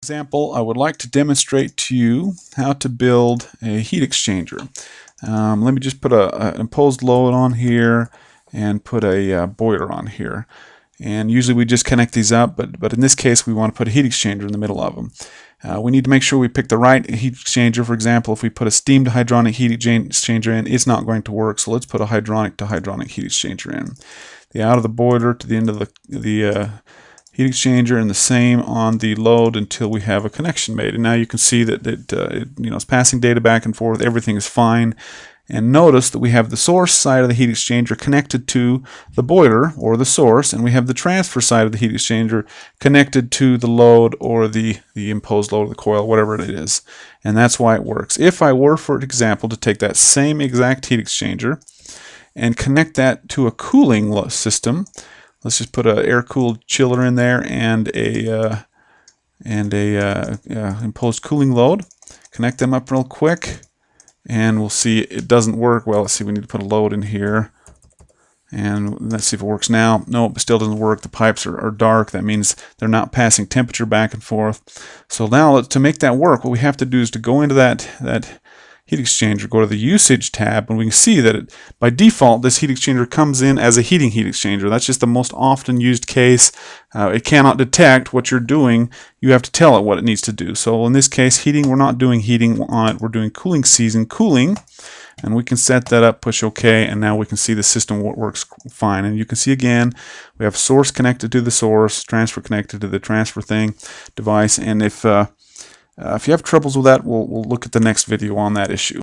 example, I would like to demonstrate to you how to build a heat exchanger. Let me just put an imposed load on here and put a boiler on here. And usually we just connect these up, but in this case we want to put a heat exchanger in the middle of them. We need to make sure we pick the right heat exchanger. For example, if we put a steam to hydronic heat exchanger in, it's not going to work. So let's put a hydronic to hydronic heat exchanger in. The out of the boiler to the end of the heat exchanger, and the same on the load until we have a connection made. And now you can see that it's passing data back and forth. Everything is fine. And notice that we have the source side of the heat exchanger connected to the boiler or the source, and we have the transfer side of the heat exchanger connected to the load or the imposed load of the coil, whatever it is. And that's why it works. If I were, for example, to take that same exact heat exchanger and connect that to a cooling system, let's just put an air-cooled chiller in there and a imposed cooling load. Connect them up real quick. And we'll see it doesn't work. Well, let's see, we need to put a load in here. And let's see if it works now. Nope, it still doesn't work. The pipes are dark. That means they're not passing temperature back and forth. So now to make that work, what we have to do is to go into that heat exchanger, go to the usage tab, and we can see that by default this heat exchanger comes in as a heating heat exchanger. That's just the most often used case. It cannot detect what you're doing. You have to tell it what it needs to do. So in this case, heating, we're not doing heating on it. We're doing cooling season, cooling, and we can set that up, push OK, and now we can see the system works fine. And you can see again, we have source connected to the source, transfer connected to the transfer device, and if you have troubles with that, we'll look at the next video on that issue.